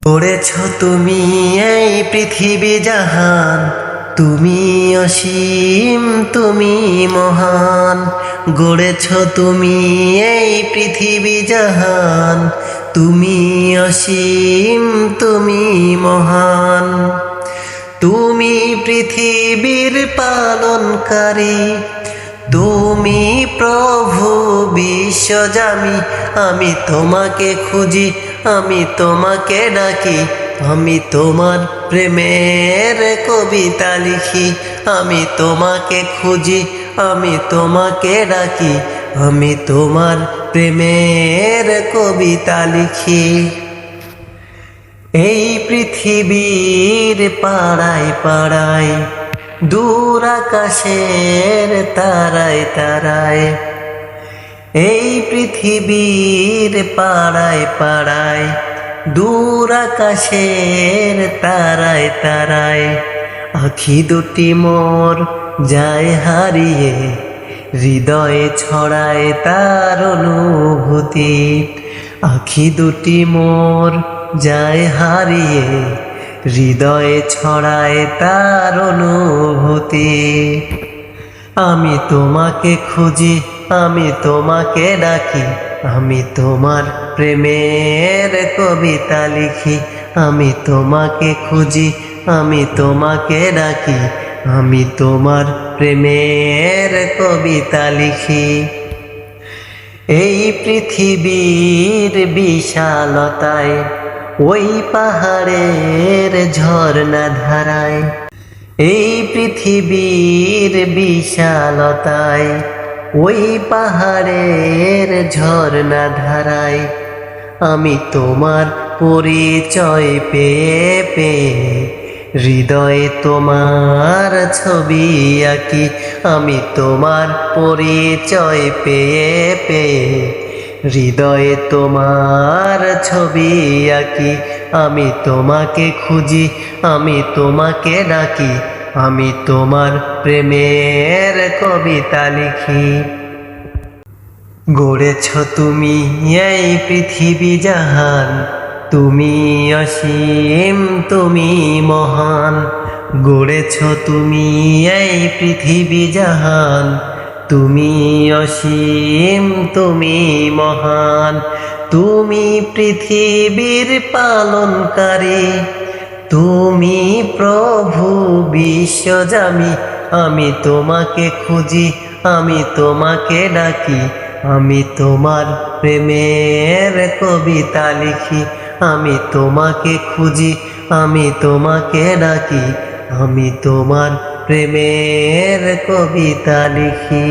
গড়েছ তুমি এই পৃথিবী জাহান, তুমি অসীম তুমি মহান। গড়েছ তুমি এই পৃথিবী জাহান, তুমি অসীম তুমি মহান। তুমি পৃথিবীর পালনকারী, তুমি প্রভু বিশ্বজামি। আমি তোমাকে খুঁজি, আমি তোমাকে ডাকি, আমি তোমার প্রেমের কবিতা লিখি। আমি তোমাকে খুঁজি, আমি তোমাকে ডাকি, আমি তোমার প্রেমের কবিতা লিখি। এই পৃথিবীর পাড়ায় পাড়ায়, দূর আকাশের তারায় তারায়, এই পৃথিবীর পাড়ায় পাড়ায়, দূর আকাশের তারায় তারায়, আখি দুটি মোর যায় হারিয়ে, হৃদয়ে ছড়ায় তার অনুভূতি। আখি দুটি মোর যায় হারিয়ে, হৃদয়ে ছড়ায় তার অনুভূতি। আমি তোমাকে খুঁজি, আমি তোমাকে ডাকি, আমি তোমার প্রেমের কবিতা লিখি। আমি তোমাকে খুঁজি, আমি তোমাকে ডাকি, আমি তোমার প্রেমের কবিতা লিখি। এই পৃথিবীর বিশালতায়, ওই পাহাড়ের ঝর্ণা ধারায়, এই পৃথিবীর বিশালতায়, ওই পাহাড়ের ঝর্ণা ধারায়, আমি তোমার পরিচয় পেয়ে পেয়ে, হৃদয়ে তোমার ছবি আঁকি। আমি তোমার পরিচয় পেয়ে পেয়ে, হৃদয়ে তোমার ছবি আঁকি। আমি তোমাকে খুঁজি, আমি তোমাকে ডাকি, আমি তোমার প্রেমের কবিতা লিখি। গড়েছ তুমি এই পৃথিবী জাহান, তুমি অসীম তুমি মহান। গড়েছ তুমি এই পৃথিবী জাহান, তুমি অসীম তুমি মহান। তুমি পৃথিবীর পালনকারী, তুমি প্রভু বিশ্বজামি। আমি তোমাকে খুঁজি, আমি তোমাকে ডাকি, আমি তোমার প্রেমের কবিতা লিখি। আমি তোমাকে খুঁজি, আমি তোমাকে ডাকি, আমি তোমার প্রেমের কবিতা লিখি।